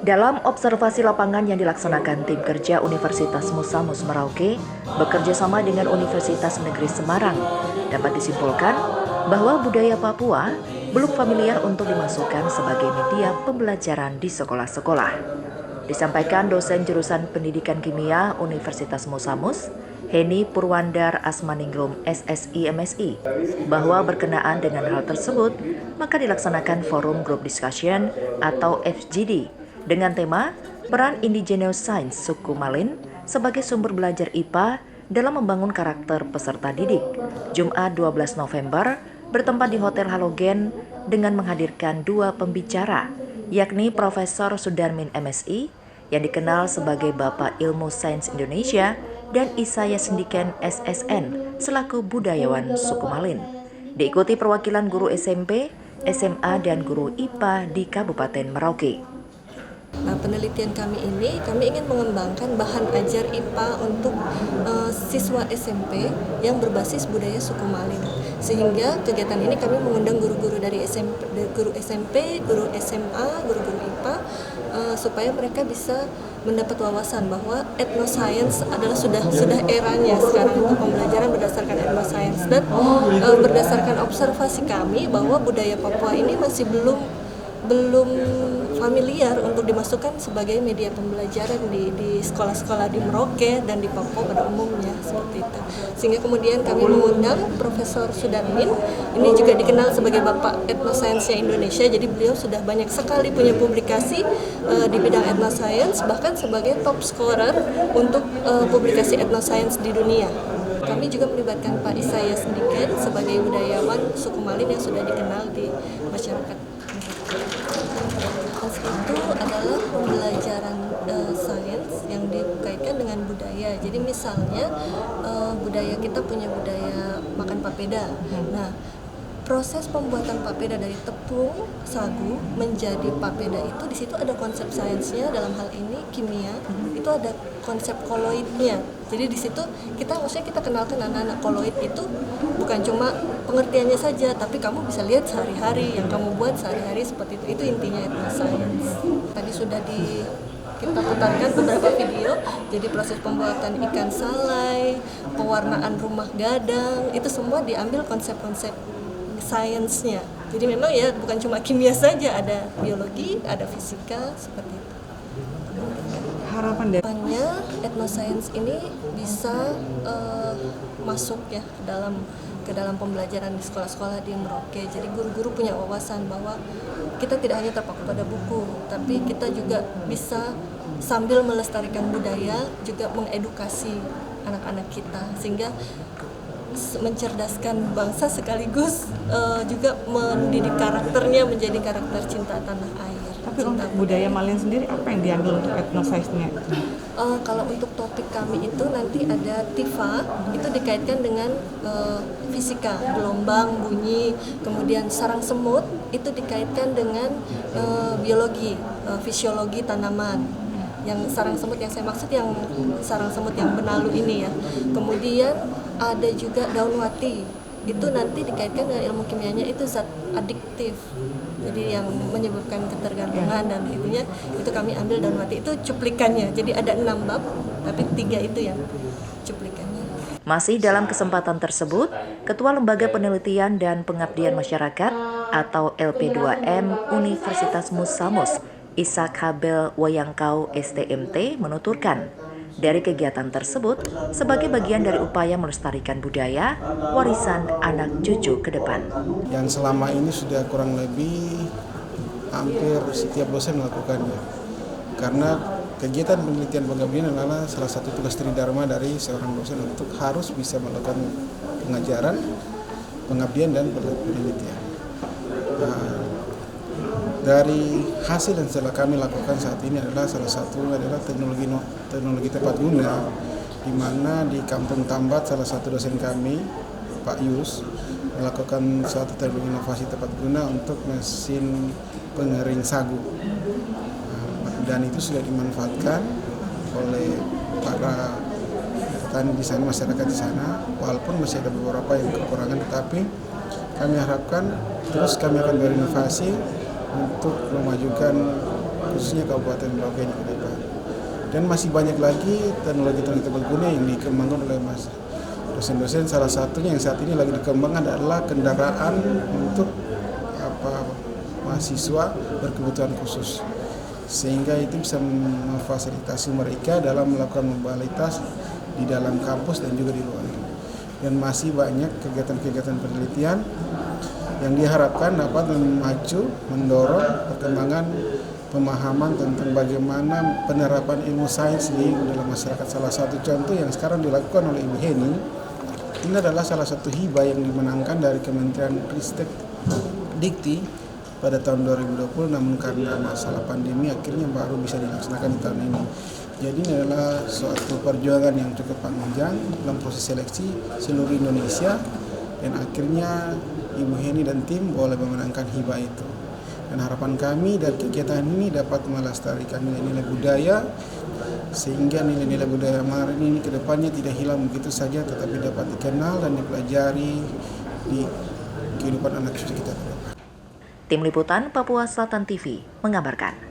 Dalam observasi lapangan yang dilaksanakan tim kerja Universitas Musamus Merauke bekerja sama dengan Universitas Negeri Semarang, dapat disimpulkan bahwa budaya Papua belum familiar untuk dimasukkan sebagai media pembelajaran di sekolah-sekolah. Disampaikan dosen jurusan Pendidikan Kimia Universitas Musamus, Heni Purwandar Asmaningrum SSI MSI, bahwa berkenaan dengan hal tersebut, maka dilaksanakan Forum Group Discussion atau FGD dengan tema Peran Indigenous Science Suku Malin sebagai sumber belajar IPA dalam membangun karakter peserta didik. Jumat 12 November bertempat di Hotel Halogen dengan menghadirkan dua pembicara, yakni Profesor Sudarmin MSI yang dikenal sebagai Bapak Ilmu Sains Indonesia dan Isaya Sendiken SSN selaku budayawan suku Malin. Diikuti perwakilan guru SMP, SMA, dan guru IPA di Kabupaten Merauke. Nah, penelitian kami ini, kami ingin mengembangkan bahan ajar IPA untuk siswa SMP yang berbasis budaya suku Malin. Sehingga kegiatan ini kami mengundang guru-guru dari SMP, guru SMA, guru-guru IPA, supaya mereka bisa mendapat wawasan bahwa etnoscience adalah sudah eranya sekarang untuk pembelajaran berdasarkan etnoscience. Dan berdasarkan observasi kami bahwa budaya Papua ini masih belum familiar untuk dimasukkan sebagai media pembelajaran di sekolah-sekolah di Merauke dan di Papua pada umumnya, seperti itu. Sehingga kemudian kami mengundang Profesor Sudarmin, ini juga dikenal sebagai Bapak Etnoscience-nya Indonesia, jadi beliau sudah banyak sekali punya publikasi di bidang etnoscience, bahkan sebagai top scorer untuk publikasi etnoscience di dunia. Kami juga melibatkan Pak Isaya Sendiken sebagai budayawan suku Malin yang sudah dikenal di masyarakat. Itu adalah pembelajaran sains yang dikaitkan dengan budaya. Jadi misalnya budaya kita punya budaya makan papeda. Nah, proses pembuatan papeda dari tepung sagu menjadi papeda itu di situ ada konsep sainsnya, dalam hal ini kimia, itu ada konsep koloidnya. Jadi di situ kita kenalkan anak-anak koloid itu bukan cuma pengertiannya saja, tapi kamu bisa lihat sehari-hari yang kamu buat sehari-hari seperti itu. Itu intinya etnosains. Tadi sudah kita putarkan beberapa video, jadi proses pembuatan ikan salai, pewarnaan rumah gadang, itu semua diambil konsep-konsep sainsnya. Jadi memang ya bukan cuma kimia saja, ada biologi, ada fisika, seperti itu. Harapannya etnoscience ini bisa masuk ya ke dalam pembelajaran di sekolah-sekolah di Merauke. Jadi guru-guru punya wawasan bahwa kita tidak hanya terpaku pada buku, tapi kita juga bisa sambil melestarikan budaya juga mengedukasi anak-anak kita, sehingga mencerdaskan bangsa sekaligus juga mendidik karakternya menjadi karakter cinta tanah air. Tapi untuk budaya Malin sendiri apa yang diambil untuk etnoscience-nya? Kalau untuk topik kami itu nanti ada TIFA, itu dikaitkan dengan fisika, gelombang, bunyi, kemudian sarang semut itu dikaitkan dengan biologi, fisiologi tanaman. Yang sarang semut yang saya maksud yang sarang semut yang benalu ini ya. Kemudian ada juga daun wati, itu nanti dikaitkan dengan ilmu kimianya, itu zat adiktif, jadi yang menyebabkan ketergantungan dan itunya, itu kami ambil daun wati, itu cuplikannya. Jadi ada 6 bab, tapi 3 itu yang cuplikannya. Masih dalam kesempatan tersebut, Ketua Lembaga Penelitian dan Pengabdian Masyarakat atau LP2M Universitas Musamus, Ishak Habel Wayangkau STMT menuturkan, dari kegiatan tersebut sebagai bagian dari upaya melestarikan budaya, warisan anak cucu ke depan. Yang selama ini sudah kurang lebih hampir setiap dosen melakukannya. Karena kegiatan penelitian pengabdian adalah salah satu tugas tridharma dari seorang dosen untuk harus bisa melakukan pengajaran, pengabdian, dan penelitian. Dari hasil yang telah kami lakukan saat ini adalah salah satu adalah teknologi tepat guna, di mana di Kampung Tambat salah satu dosen kami, Pak Yus, melakukan suatu teknologi inovasi tepat guna untuk mesin pengering sagu. Dan itu sudah dimanfaatkan oleh para petani di sana, masyarakat di sana, walaupun masih ada beberapa yang kekurangan, tetapi kami harapkan terus kami akan berinovasi untuk memajukan khususnya Kabupaten Merauke ini ke depan. Dan masih banyak lagi teknologi-teknologi berguna yang dikembangkan oleh dosen-dosen. Salah satunya yang saat ini lagi dikembangkan adalah kendaraan untuk mahasiswa berkebutuhan khusus, sehingga itu bisa memfasilitasi mereka dalam melakukan mobilitas di dalam kampus dan juga di luar. Dan masih banyak kegiatan-kegiatan penelitian yang diharapkan dapat memacu, mendorong perkembangan pemahaman tentang bagaimana penerapan ilmu sains di dalam masyarakat. Salah satu contoh yang sekarang dilakukan oleh Ibu Heni, ini adalah salah satu hibah yang dimenangkan dari Kementerian Ristek Dikti pada tahun 2020, namun karena masalah pandemi akhirnya baru bisa dilaksanakan di tahun ini. Jadi ini adalah suatu perjuangan yang cukup panjang dalam proses seleksi seluruh Indonesia, dan akhirnya Ibu Heni dan tim boleh memenangkan hibah itu. Dan harapan kami dari kegiatan ini dapat melestarikan nilai-nilai budaya, sehingga nilai-nilai budaya Maranin ini ke depannya tidak hilang begitu saja, tetapi dapat dikenal dan dipelajari di kehidupan anak cucu kita. Tim Liputan Papua Selatan TV mengabarkan.